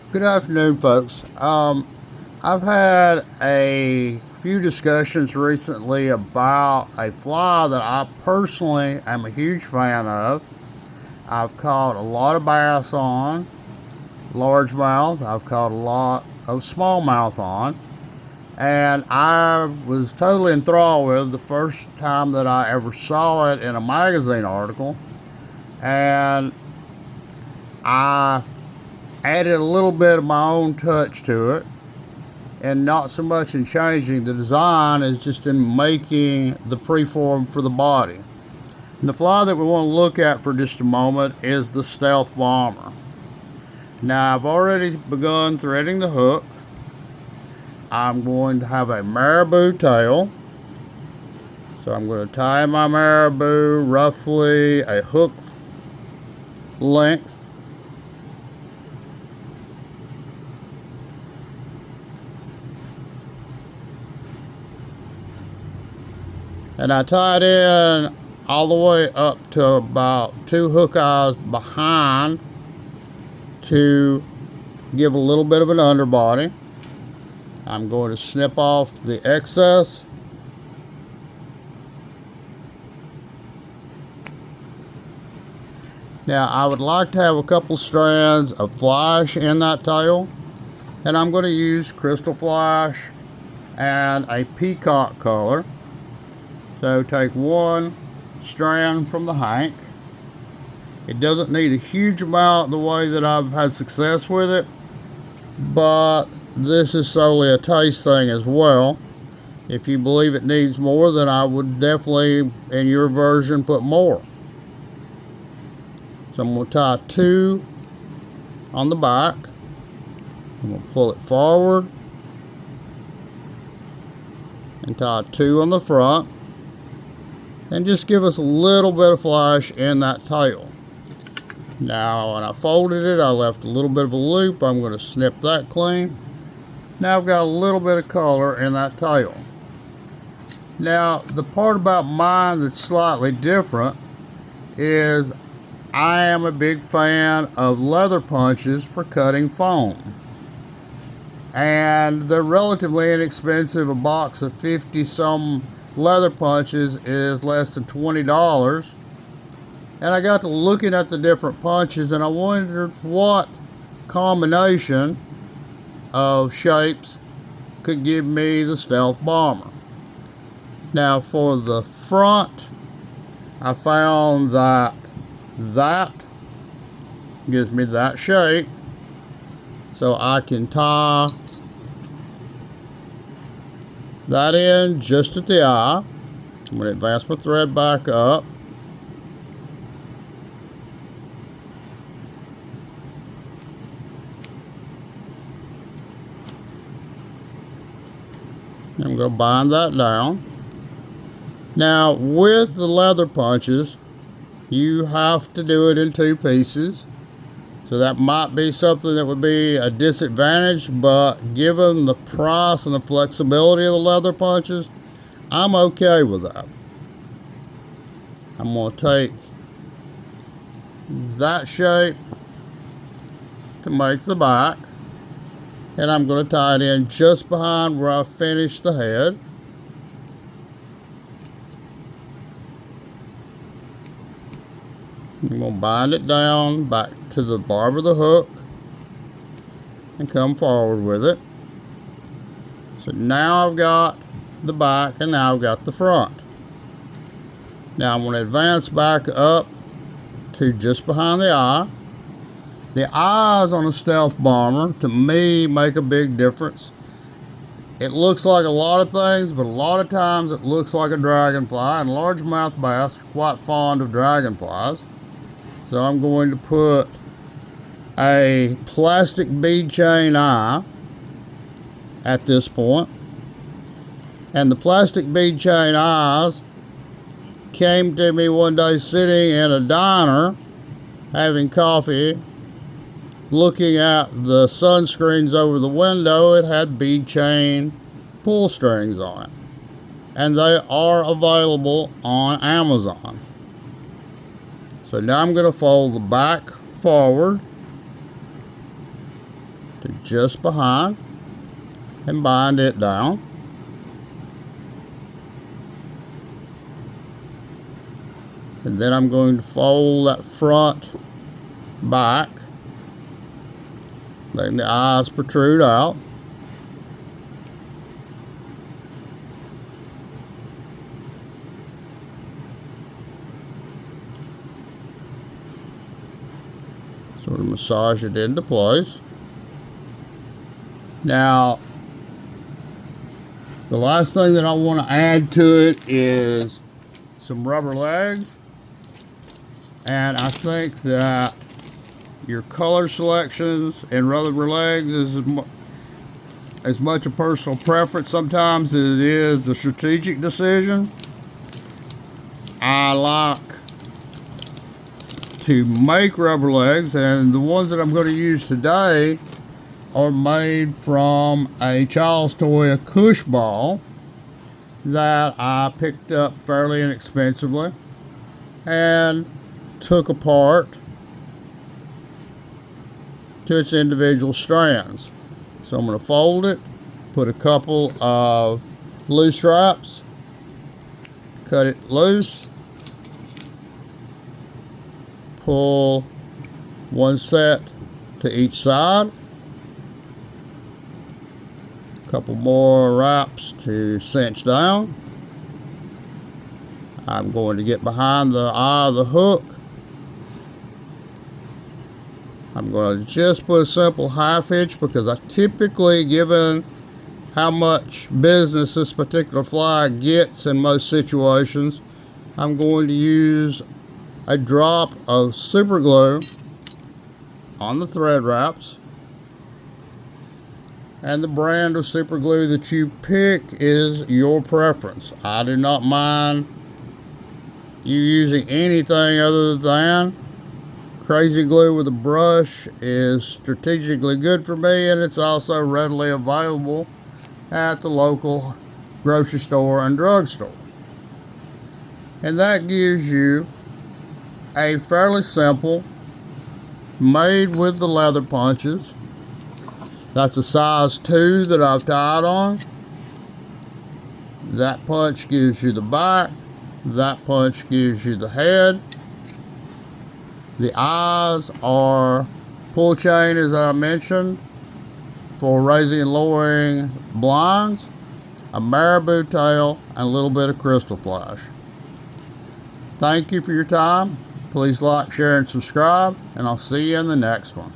Good afternoon, folks. I've had a few discussions recently about a fly that I personally am a huge fan of. I've caught a lot of bass on largemouth. I've caught a lot of smallmouth on, and I was totally enthralled with it the first time that I ever saw it in a magazine article, and I added a little bit of my own touch to it, and not so much in changing the design as just in making the preform for the body. And the fly that we want to look at for just a moment is the Stealth Bomber. Now I've already begun threading the hook. I'm going to have a marabou tail. So I'm going to tie my marabou roughly a hook length. And I tied in all the way up to about 2 hook eyes behind to give a little bit of an underbody. I'm going to snip off the excess. Now I would like to have a couple strands of flash in that tail, and I'm going to use crystal flash and a peacock color. So take one strand from the hank. It doesn't need a huge amount the way that I've had success with it, but this is solely a taste thing as well. If you believe it needs more, then I would definitely, in your version, put more. So I'm going to tie 2 on the back. I'm going to pull it forward and tie 2 on the front, and just give us a little bit of flash in that tail. Now when I folded it, I left a little bit of a loop. I'm going to snip that clean. Now I've got a little bit of color in that tail. Now the part about mine that's slightly different is I am a big fan of leather punches for cutting foam. And they're relatively inexpensive. A box of 50 some leather punches is less than $20. And I got to looking at the different punches, and I wondered what combination of shapes could give me the Stealth Bomber. Now for the front, I found that gives me that shape, so I can tie that in just at the eye. I'm going to advance my thread back up. I'm going to bind that down. Now with the leather punches, you have to do it in 2 pieces. So that might be something that would be a disadvantage, but given the price and the flexibility of the leather punches, I'm okay with that. I'm going to take that shape to make the back, and I'm going to tie it in just behind where I finished the head. I'm going to bind it down back to the barb of the hook and come forward with it. So now I've got the back, and now I've got the front. Now I'm going to advance back up to just behind the eye. The eyes on a Stealth Bomber, to me, make a big difference. It looks like a lot of things, but a lot of times it looks like a dragonfly, and largemouth bass are quite fond of dragonflies. So I'm going to put a plastic bead chain eye at this point. And the plastic bead chain eyes came to me one day sitting in a diner having coffee, looking at the sunscreens over the window. It had bead chain pull strings on it, and they are available on Amazon. So now I'm going to fold the back forward to just behind and bind it down. And then I'm going to fold that front back, letting the eyes protrude out. Sort of massage it into place. Now, the last thing that I want to add to it is some rubber legs. And I think that your color selections and rubber legs is as much a personal preference sometimes as it is a strategic decision. I like to make rubber legs, and the ones that I'm going to use today are made from a child's toy, a Cush ball, that I picked up fairly inexpensively and took apart to its individual strands. So I'm going to fold it, put a couple of loose wraps, cut it loose, pull one set to each side, a couple more wraps to cinch down. I'm going to get behind the eye of the hook. I'm going to just put a simple half hitch because I typically, given how much business this particular fly gets in most situations, I'm going to use a drop of super glue on the thread wraps. And the brand of super glue that you pick is your preference. I do not mind you using anything other than Crazy Glue with a brush is strategically good for me, and it's also readily available at the local grocery store and drugstore. And that gives you a fairly simple, made with the leather punches. That's a size 2 that I've tied on. That punch gives you the back. That punch gives you the head. The eyes are pull chain, as I mentioned, for raising and lowering blinds, a marabou tail, and a little bit of crystal flash. Thank you for your time. Please like, share, and subscribe, and I'll see you in the next one.